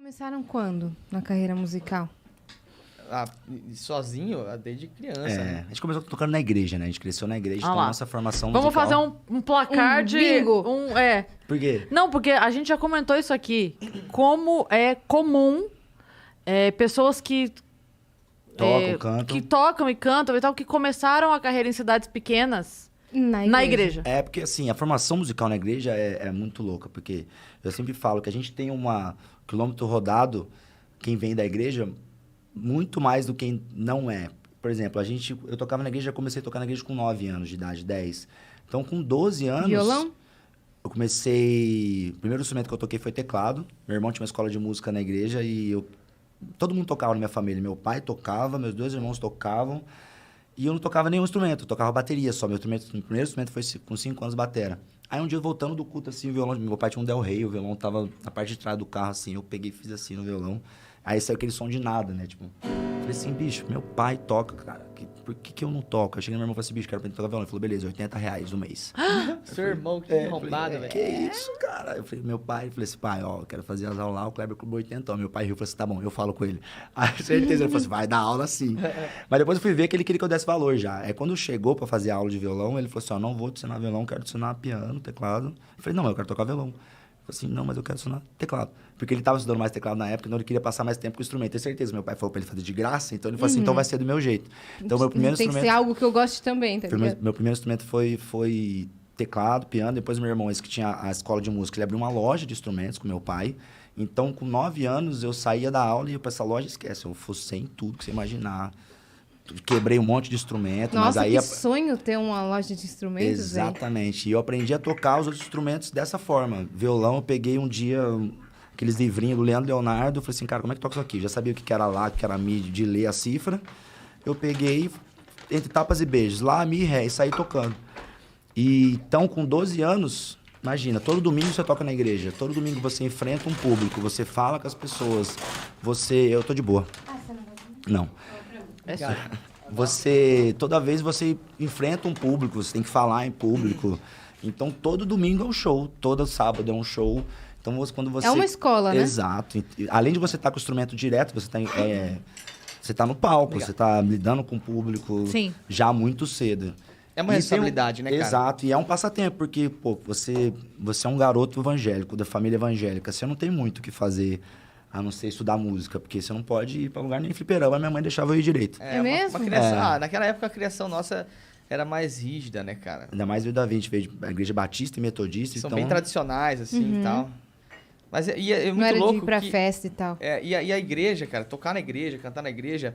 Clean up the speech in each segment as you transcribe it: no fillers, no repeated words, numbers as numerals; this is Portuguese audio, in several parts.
Começaram quando na carreira musical? Sozinho, desde criança, né? A gente começou tocando na igreja, né? A gente cresceu na igreja, então lá. a nossa formação Vamos musical... fazer um placar de... bingo. Por quê? Não, porque a gente já comentou isso aqui. Como é comum pessoas que... Cantam. Que tocam e cantam e tal, que começaram a carreira em cidades pequenas Na igreja. É, porque assim, a formação musical na igreja é muito louca, porque eu sempre falo que a gente tem quilômetro rodado, quem vem da igreja, muito mais do que quem não é. Por exemplo, eu tocava na igreja, comecei a tocar na igreja com 9 anos de idade, 10. Então, com 12 anos... Violão? Eu comecei... O primeiro instrumento que eu toquei foi teclado. Meu irmão tinha uma escola de música na igreja e todo mundo tocava na minha família. Meu pai tocava, meus 2 irmãos tocavam. E eu não tocava nenhum instrumento, eu tocava bateria só. Meu primeiro instrumento foi com 5 anos, batera. Aí um dia, voltando do culto, assim, o violão... Meu pai tinha um Del Rey, o violão tava na parte de trás do carro, assim. Eu peguei e fiz assim no violão. Aí saiu aquele som de nada, né? Tipo, falei assim, bicho, meu pai toca, cara. Por que eu não toco? Eu cheguei no meu irmão e falei assim, bicho, quero aprender a tocar violão. Ele falou, beleza, R$80 no mês. Seu irmão, que arrombado, velho. Que isso, cara? Eu falei, meu pai, eu falei assim, pai, ó, eu quero fazer as aulas lá, o Kleber cobrou 80. Meu pai riu, falou assim, tá bom, eu falo com ele. Aí, certeza, ele falou assim, vai dar aula sim. Mas depois eu fui ver que ele queria que eu desse valor já. Aí quando chegou pra fazer aula de violão, ele falou assim, ó, não vou te ensinar violão, quero te ensinar piano, teclado. Eu falei, não, eu quero tocar violão. Eu falei assim, não, mas eu quero ensinar teclado. Porque ele estava estudando mais teclado na época, então ele queria passar mais tempo com o instrumento. Tenho certeza, meu pai falou pra ele fazer de graça, então ele falou assim, então vai ser do meu jeito. Então meu primeiro Tem instrumento... que ser algo que eu goste também, tá ligado? Meu primeiro instrumento foi teclado, piano. Depois meu irmão, esse que tinha a escola de música, ele abriu uma loja de instrumentos com meu pai. Então, com 9 anos, eu saía da aula e ia pra essa loja, esquece, eu fucei em tudo que você imaginar. Quebrei um monte de instrumento, Nossa, mas aí... que sonho ter uma loja de instrumentos, Exatamente. E eu aprendi a tocar os outros instrumentos dessa forma. Violão, eu peguei um dia aqueles livrinhos do Leandro Leonardo, falei assim, cara, como é que toca isso aqui? Já sabia o que era lá, o que era mi, de ler a cifra. Eu peguei, entre tapas e beijos, lá, mi, ré, e saí tocando. E então, com 12 anos, imagina, todo domingo você toca na igreja, todo domingo você enfrenta um público, você fala com as pessoas, eu tô de boa. Você não vai... Não. Toda vez você enfrenta um público, você tem que falar em público. Então, todo domingo é um show, todo sábado é um show. Então, quando você... É uma escola, né? Exato. Além de você estar com o instrumento direto, você tá no palco, Legal. você tá lidando com o público Sim. já muito cedo. É uma responsabilidade, né, cara? Exato, e é um passatempo, porque, pô, você é um garoto evangélico, da família evangélica, você não tem muito o que fazer, a não ser estudar música, porque você não pode ir pra lugar nem fliperama, minha mãe deixava eu ir direito. É mesmo? Uma criação, naquela época a criação nossa era mais rígida, né, cara? Ainda mais veio da 20, veio da igreja batista e metodista, São então... bem tradicionais, assim, e tal. Mas é Não muito era louco de ir pra que... festa e tal. E a igreja, cara, tocar na igreja, cantar na igreja,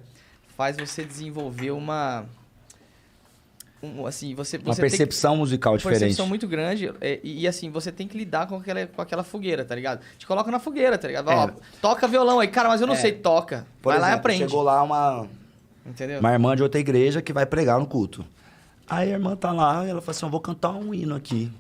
faz você desenvolver uma percepção musical diferente. Uma percepção muito grande. E assim, você tem que lidar com aquela fogueira, tá ligado? Te coloca na fogueira, tá ligado? Ó, toca violão aí. Cara, mas eu não sei, toca. Por Vai lá e exemplo, aprende. chegou lá Entendeu? uma irmã de outra igreja que vai pregar no culto. Aí a irmã tá lá e ela fala assim, eu vou cantar um hino aqui.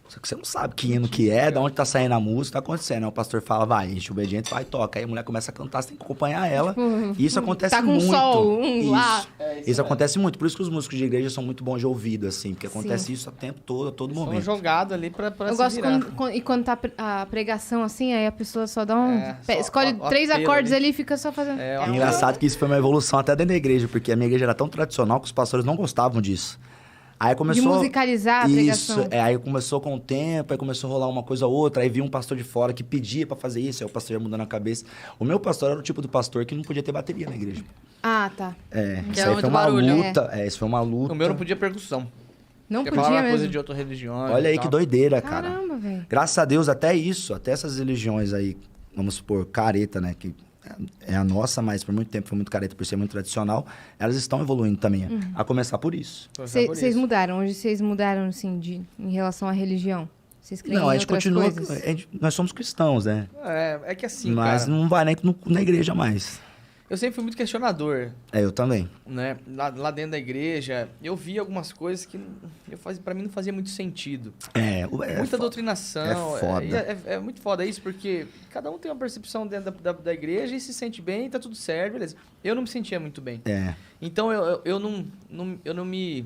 Só que você não sabe que hino que é, de onde tá saindo a música, tá acontecendo. Aí o pastor fala, vai, enche o obediente, vai, toca. Aí a mulher começa a cantar, você tem que acompanhar ela. E isso acontece tá com muito. sol, lá. Isso acontece muito. Por isso que os músicos de igreja são muito bons de ouvido, assim. Porque acontece isso o tempo todo, a todo São momento. jogados ali pra Eu se gosto virar. e quando tá a pregação assim, aí a pessoa só dá só escolhe o 3 apelo acordes ali. ali e fica só fazendo. É engraçado que isso foi uma evolução até dentro da igreja, porque a minha igreja era tão tradicional que os pastores não gostavam disso. Aí começou... De musicalizar a pregação. Isso, aí começou com o tempo, aí começou a rolar uma coisa ou outra, aí vinha um pastor de fora que pedia pra fazer isso, aí o pastor ia mudando a cabeça. O meu pastor era o tipo do pastor que não podia ter bateria na igreja. Ah, tá. Isso aí foi uma luta, isso foi uma luta. O meu não podia percussão. Não Porque podia falava mesmo. coisa de outra religião. Olha aí que doideira, cara. Caramba, velho. Graças a Deus, até isso, até essas religiões aí, vamos supor, careta, né, que é a nossa, mas por muito tempo foi muito careta, por ser muito tradicional, elas estão evoluindo também, a começar por isso. Vocês mudaram? Hoje vocês mudaram, assim, em relação à religião? Vocês creem Não, em a gente outras continua, coisas? nós somos cristãos, né? É que assim, Mas cara, não vai nem na igreja mais. eu sempre fui muito questionador, Eu também. né? Lá dentro da igreja, eu vi algumas coisas que pra mim não fazia muito sentido. Muita doutrinação. É foda. É muito foda isso, porque cada um tem uma percepção dentro da igreja e se sente bem, tá tudo certo, beleza. Eu não me sentia muito bem. Então eu não me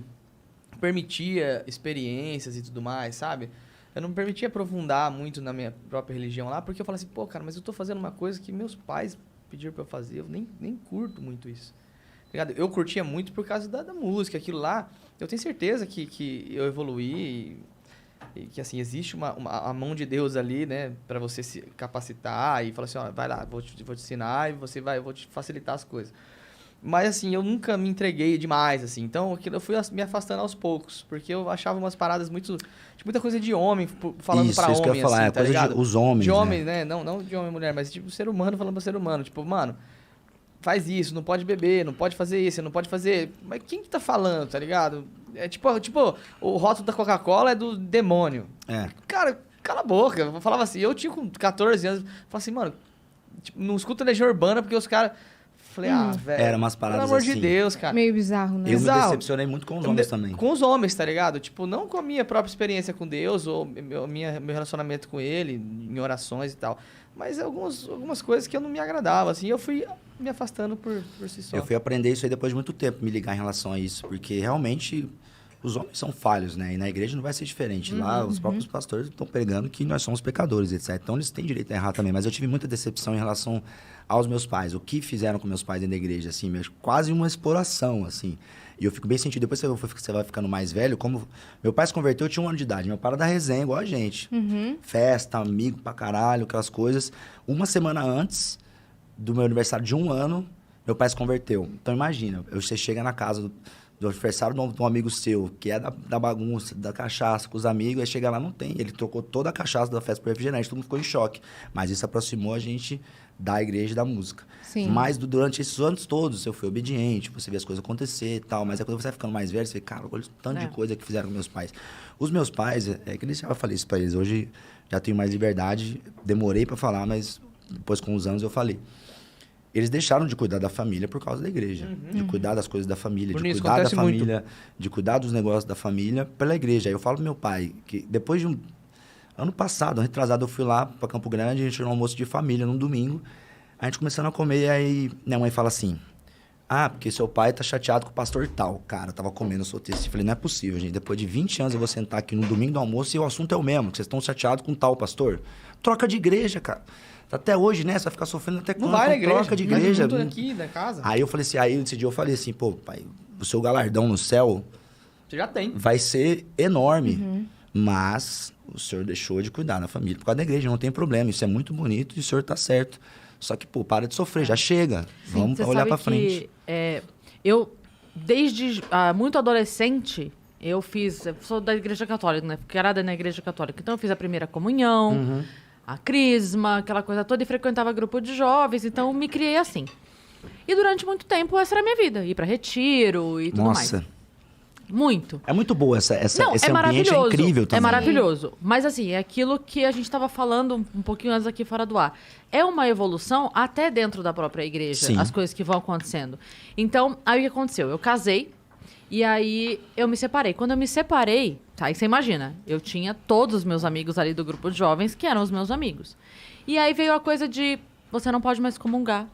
permitia experiências e tudo mais, sabe? eu não me permitia aprofundar muito na minha própria religião lá, porque eu falava assim, pô, cara, mas eu tô fazendo uma coisa que meus pais pediram pra eu fazer, eu nem curto muito isso. Ligado? Eu curtia muito por causa da música, aquilo lá. Eu tenho certeza que eu evoluí e que, assim, existe a mão de Deus ali, né? Pra você se capacitar e falar assim, ó, vai lá, vou te ensinar e eu vou te facilitar as coisas. Mas, assim, eu nunca me entreguei demais, assim. Então, aquilo eu fui me afastando aos poucos. Porque eu achava umas paradas muito... De muita coisa de homem, falando pra isso homem, que eu ia falar, assim, é tá coisa ligado? de os homens, de homem, né? Não de homem e mulher, mas tipo, ser humano falando pra ser humano. Tipo, mano, faz isso, não pode beber, não pode fazer isso, não pode fazer... Mas quem que tá falando, tá ligado? É tipo o rótulo da Coca-Cola é do demônio. Cara, cala a boca. Eu falava assim, eu tinha com 14 anos, falava assim, mano, tipo, não escuta Legião Urbana porque os caras... Falei, velho. Era umas paradas pelo amor assim. de Deus, cara. Meio bizarro, né? Eu Bizarro. me decepcionei muito com os homens também. Com os homens, tá ligado? Tipo, não com a minha própria experiência com Deus ou meu relacionamento com ele, em orações e tal. Mas algumas coisas que eu não me agradava, assim. Eu fui me afastando por si só. Eu fui aprender isso aí depois de muito tempo, me ligar em relação a isso. Porque realmente os homens são falhos, né? E na igreja não vai ser diferente. Lá os próprios pastores estão pregando que nós somos pecadores, etc. Então eles têm direito a errar também. Mas eu tive muita decepção em relação aos meus pais. O que fizeram com meus pais dentro da igreja, assim, quase uma exploração, assim. E eu fico bem sentido. Depois você vai ficando mais velho, como... Meu pai se converteu, eu tinha 1 ano de idade. Meu pai era da resenha, igual a gente. Festa, amigo pra caralho, aquelas coisas. Uma semana antes do meu aniversário de 1 ano, meu pai se converteu. Então imagina, você chega na casa do aniversário de um amigo seu, que é da bagunça, da cachaça com os amigos, aí chega lá, não tem. Ele trocou toda a cachaça da festa pro refrigerante, todo mundo ficou em choque. Mas isso aproximou a gente da igreja e da música. Sim. Mas durante esses anos todos, eu fui obediente, você vê as coisas acontecer e tal. Mas aí quando você vai ficando mais velho, você vê, cara, olha o tanto de coisa que fizeram com meus pais. Os meus pais, que eles já falei isso pra eles, hoje já tenho mais liberdade, demorei pra falar, mas depois com os anos eu falei. Eles deixaram de cuidar da família por causa da igreja. De cuidar das coisas da família, de cuidar da família, de cuidar dos negócios da família pela igreja. Aí eu falo pro meu pai que depois de ano passado, ano retrasado, eu fui lá pra Campo Grande, a gente tinha um almoço de família num domingo. A gente começando a comer, e aí minha mãe fala assim, porque seu pai tá chateado com o pastor tal. Cara, eu tava comendo o seu texto. Eu falei, não é possível, gente. Depois de 20 anos eu vou sentar aqui no domingo do almoço e o assunto é o mesmo, que vocês estão chateados com tal pastor. Troca de igreja, cara. Até hoje, né? Você vai ficar sofrendo até quando? Não vai na igreja. Troca de igreja. Tudo aqui da casa. Aí eu falei assim, nesse dia eu falei assim, pô, pai, o seu galardão no céu Você já tem. vai ser enorme. Mas o senhor deixou de cuidar da família por causa da igreja, não tem problema. Isso é muito bonito e o senhor tá certo. Só que, pô, para de sofrer, já chega. Vamos olhar pra frente. Eu, desde muito adolescente, eu sou da igreja católica, né? Criada na igreja católica. Então eu fiz a primeira comunhão, a crisma, aquela coisa toda, e frequentava grupo de jovens, então me criei assim. E durante muito tempo essa era a minha vida, ir pra retiro e tudo mais. Nossa. Muito. É muito boa esse Não, ambiente, maravilhoso. é incrível também. É maravilhoso. Mas assim, é aquilo que a gente estava falando um pouquinho antes aqui fora do ar. É uma evolução até dentro da própria igreja, Sim. as coisas que vão acontecendo. Então, aí o que aconteceu? Eu casei e aí eu me separei. Quando eu me separei, aí você imagina, eu tinha todos os meus amigos ali do grupo de jovens que eram os meus amigos. E aí veio a coisa de, você não pode mais comungar.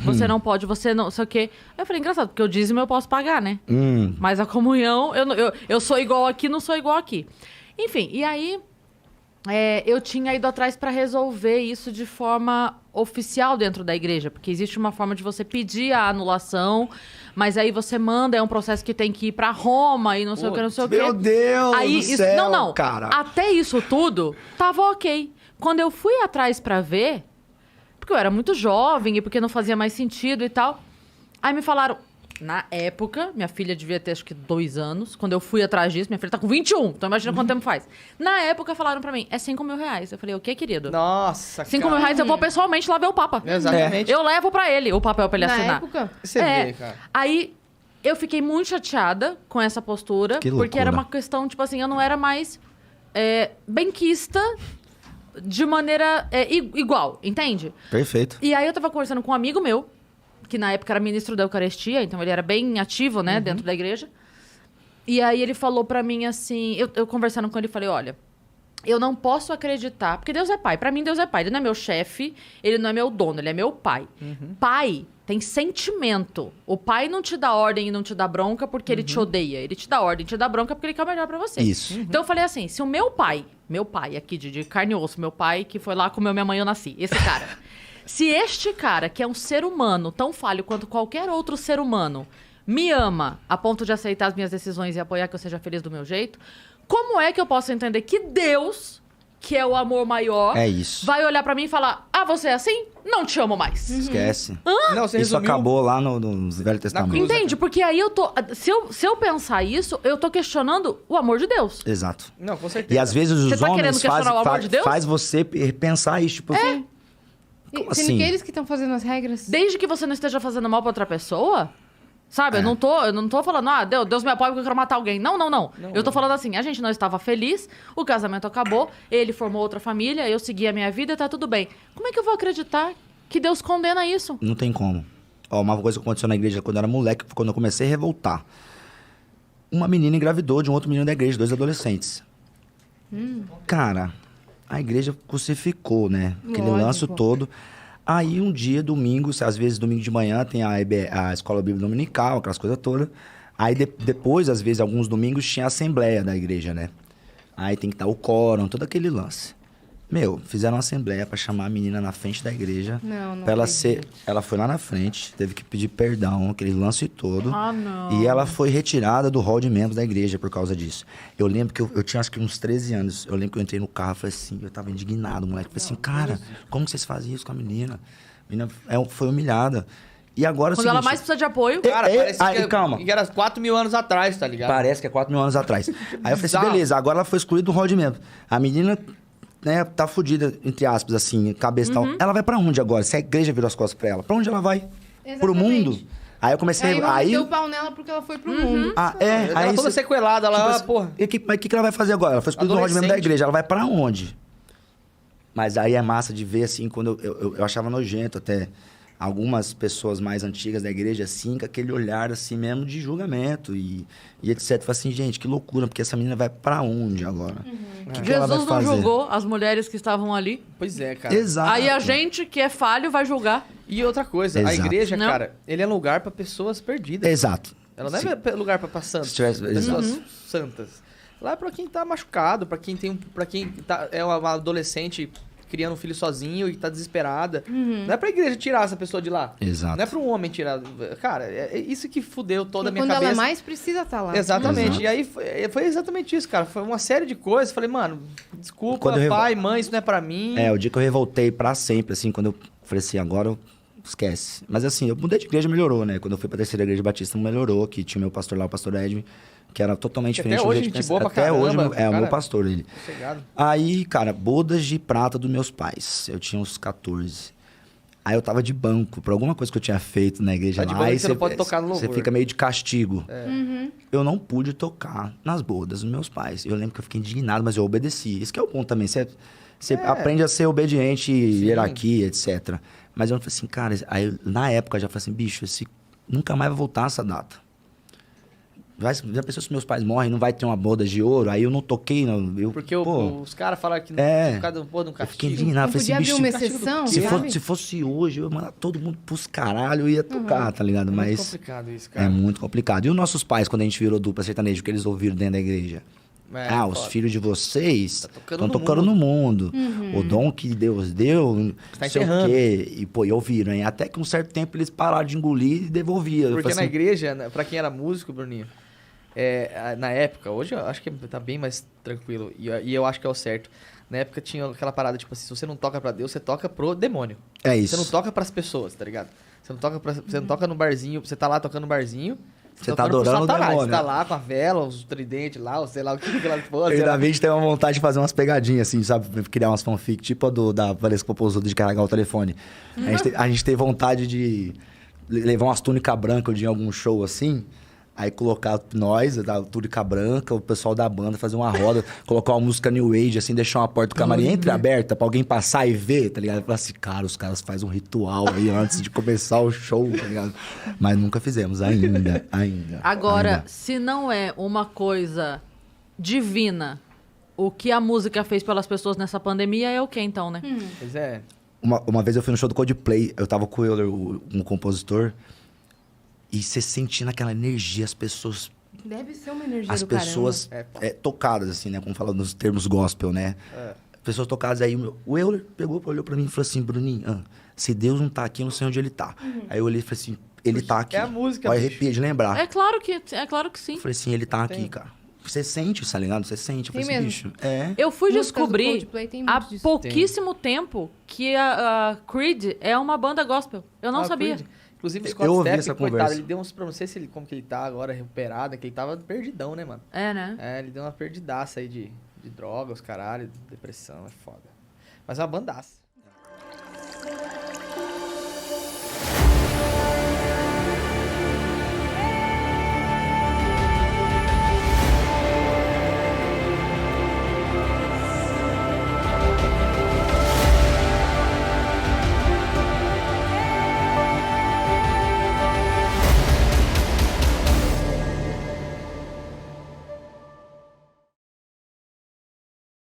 Você não pode, você não, sei o quê. Aí eu falei, engraçado, porque o dízimo eu posso pagar, né? Mas a comunhão, eu sou igual aqui, não sou igual aqui. Enfim, e aí eu tinha ido atrás para resolver isso de forma oficial dentro da igreja, porque existe uma forma de você pedir a anulação, mas aí você manda, é um processo que tem que ir para Roma e não sei o que, não sei o quê. Meu Deus aí, do céu, não, cara. até isso tudo tava ok. Quando eu fui atrás para ver, porque eu era muito jovem e porque não fazia mais sentido e tal, aí me falaram, na época, minha filha devia ter acho que 2 anos, quando eu fui atrás disso, minha filha tá com 21, então imagina quanto tempo faz. Na época falaram pra mim, é 5 mil reais. Eu falei, o que, querido? Nossa, 5 mil reais eu vou pessoalmente lá ver o Papa. Exatamente. Eu levo pra ele o papel pra ele Na assinar. época? Você vê, cara. Aí eu fiquei muito chateada com essa postura, Que porque era loucura. uma questão, tipo assim, eu não era mais benquista de maneira igual, entende? Perfeito. E aí eu tava conversando com um amigo meu, que na época era ministro da Eucaristia, então ele era bem ativo, né, dentro da igreja. E aí ele falou pra mim assim, eu conversando com ele, falei, olha, eu não posso acreditar, porque Deus é pai. Pra mim, Deus é pai. Ele não é meu chefe, ele não é meu dono, ele é meu pai. Pai tem sentimento. O pai não te dá ordem e não te dá bronca porque ele te odeia. Ele te dá ordem, te dá bronca porque ele quer o melhor pra você. Isso. Então eu falei assim, se o meu pai aqui de carne e osso, meu pai que foi lá comeu minha mãe e eu nasci, esse cara. Se este cara, que é um ser humano tão falho quanto qualquer outro ser humano, me ama a ponto de aceitar as minhas decisões e apoiar que eu seja feliz do meu jeito, como é que eu posso entender que Deus, que é o amor maior, É isso. vai olhar pra mim e falar, você é assim? Não te amo mais. Esquece. Não, você Isso resumiu. acabou lá no Velho Testamento. cruz. Entende? Porque aí eu tô... Se eu pensar isso, eu tô questionando o amor de Deus. Exato. Não, com certeza. E às vezes Você os tá querendo homens questionar o amor de Deus? faz você pensar isso, tipo, E Como sendo assim? que eles que estão fazendo as regras. Desde que você não esteja fazendo mal pra outra pessoa... Sabe? É. Eu não tô falando, Deus me apoia porque eu quero matar alguém. Não. Eu tô falando assim, a gente não estava feliz, o casamento acabou, ele formou outra família, eu segui a minha vida e tá tudo bem. Como é que eu vou acreditar que Deus condena isso? Não tem como. Ó, uma coisa que aconteceu na igreja quando eu era moleque, quando eu comecei a revoltar. Uma menina engravidou de um outro menino da igreja, 2 adolescentes. Cara, a igreja crucificou, né? Aquele Lógico. lance todo. Aí um dia, domingo, às vezes domingo de manhã tem a escola bíblica dominical, aquelas coisas todas. Aí depois, às vezes, alguns domingos tinha a assembleia da igreja, né? Aí tem que estar o quórum, todo aquele lance. Meu, fizeram uma assembleia pra chamar a menina na frente da igreja. Não Pra ela acredito. ela foi lá na frente, teve que pedir perdão, aquele lance todo. Ah, não. E ela foi retirada do hall de membros da igreja por causa disso. Eu lembro que eu tinha acho que uns 13 anos. Eu lembro que eu entrei no carro e falei assim, eu tava indignado, moleque. Eu falei assim, cara, como que vocês fazem isso com a menina? A menina foi humilhada. E agora é o Quando ela seguinte, mais precisa de apoio... Cara, parece aí, que, calma. que era 4 mil anos atrás, tá ligado? Parece que é 4 mil anos atrás. Aí eu falei assim, bizarro. beleza, agora ela foi excluída do hall de membros. A menina, né, tá fudida, entre aspas, assim, cabeça e tal. Ela vai pra onde agora? Se a igreja virou as costas pra ela, pra onde ela vai? Pro Exatamente. mundo? Aí eu comecei... Aí vão Aí, meter o pau nela porque ela foi pro mundo. Ela aí toda cê- sequelada, ela, tipo ah, assim, porra. E mas o que ela vai fazer agora? Ela foi excluída do hall de membros da Adolescente. igreja. Ela vai pra onde? Mas aí é massa de ver, assim, quando eu achava nojento até algumas pessoas mais antigas da igreja, assim, com aquele olhar, assim, mesmo de julgamento e etc. Falei assim, gente, que loucura, porque essa menina vai pra onde agora? O que ela vai Jesus não fazer? julgou as mulheres que estavam ali. Pois é, cara. Exato. Aí a gente, que é falho, vai julgar. E outra coisa, a Exato. igreja, Não. cara, ele é lugar pra pessoas perdidas. Exato. Ela não é lugar pra santos. Se tivesse- Pessoas santas. Lá é pra quem tá machucado, pra quem é uma adolescente criando um filho sozinho e tá desesperada. Não é pra igreja tirar essa pessoa de lá. Exato. Não é pra um homem tirar. Cara, é isso que fudeu toda a minha Quando cabeça. ela mais precisa estar lá. Exatamente. Exato. E aí foi exatamente isso, cara. Foi uma série de coisas. Falei, mano, desculpa, Quando eu pai, mãe, isso não é pra mim. É, o dia que eu revoltei pra sempre, assim, quando eu falei assim, agora eu esquece. Mas assim, eu mudei de igreja, melhorou, né? Quando eu fui pra terceira igreja batista, melhorou, que tinha o meu pastor lá, o pastor Edme, que era totalmente Até diferente do hoje, jeito que gente boa pra Até hoje, caramba, é o cara. meu pastor, ele. Sossegado. Aí, cara, bodas de prata dos meus pais. Eu tinha uns 14. Aí eu tava de banco, por alguma coisa que eu tinha feito na igreja Tá de lá. banco Aí que você não pode tocar no Você louvor. fica meio de castigo. Uhum. Eu não pude tocar nas bodas dos meus pais. Eu lembro que eu fiquei indignado, mas eu obedeci. Isso que é o ponto também. Você aprende a ser obediente, hierarquia, etc. Mas eu falei assim, cara... Aí, na época, eu já falei assim, bicho, nunca mais vai voltar essa data. Já pensou se meus pais morrem, não vai ter uma boda de ouro? Aí eu não toquei, não. Porque pô, os caras falaram que não É. por causa de um eu fiquei castigo. indignado. Não Falei podia assim, abrir bicho, uma exceção, se, sabe? se fosse hoje, eu ia mandar todo mundo pros caralho, eu ia tocar, tá ligado? É muito Mas complicado isso, cara. é muito complicado. E os nossos pais, quando a gente virou dupla sertaneja, o que eles ouviram dentro da igreja? Os foda. filhos de vocês Tá tocando estão no tocando no mundo. O dom que Deus deu, não Tá sei o enterrando. quê. E, pô, e ouviram, hein? Até que um certo tempo eles pararam de engolir e devolviam. Eu Porque falei na assim, igreja, né, pra quem era músico, Bruninho, na época, hoje eu acho que tá bem mais tranquilo, e eu acho que é o certo. Na época tinha aquela parada, tipo assim, se você não toca pra Deus, você toca pro demônio. é Você isso. não toca pras pessoas, tá ligado? Você não toca no barzinho, você tá lá tocando no barzinho, Você tá tocando pro adorando o Satanás. demônio. Você tá lá com a vela, os tridentes lá, ou sei lá o que ela for. Eu, na vez, tem uma vontade de fazer umas pegadinhas, assim, sabe? Criar umas fanfic, tipo a da Valesca Popozuda de carregar o telefone. A gente tem vontade de levar umas túnicas brancas de algum show, assim, aí colocar nós, a túnica branca, o pessoal da banda, fazer uma roda, colocar uma música New Age, assim, deixar uma porta do camarim entreaberta pra alguém passar e ver, tá ligado? Falar assim, cara, os caras fazem um ritual aí antes de começar o show, tá ligado? Mas nunca fizemos, ainda. Agora, ainda. se não é uma coisa divina, o que a música fez pelas pessoas nessa pandemia é o quê, então, né? Pois é. Uma vez eu fui no show do Coldplay, eu tava com o Euler, um compositor, e você sentindo aquela energia, as pessoas Deve ser uma energia as do pessoas tocadas, assim, né? Como fala nos termos gospel, né? Pessoas tocadas. Aí o Euler pegou, olhou pra mim e falou assim, Bruninho, se Deus não tá aqui, eu não sei onde ele tá. Aí eu olhei e falei assim, ele tá aqui. É a música, Olha, bicho. arrepia de lembrar. É claro que sim. Eu falei assim, ele tá aqui, cara. Você sente, tá ligado? Você sente. Eu Tem falei assim, mesmo. bicho, é. Eu fui Músicas do descobrir Coldplay tem há muito disso. pouquíssimo tempo que a Creed é uma banda gospel. Eu não Ah, sabia. Creed. Inclusive, o Eu Scott ouvi Stapp, essa coitado, conversa. ele deu uns... Não sei se ele, como que ele tá agora, recuperado, que ele tava perdidão, né, mano? É, né? É, ele deu uma perdidaça aí de drogas, caralho, depressão, é foda. Mas é uma bandaça.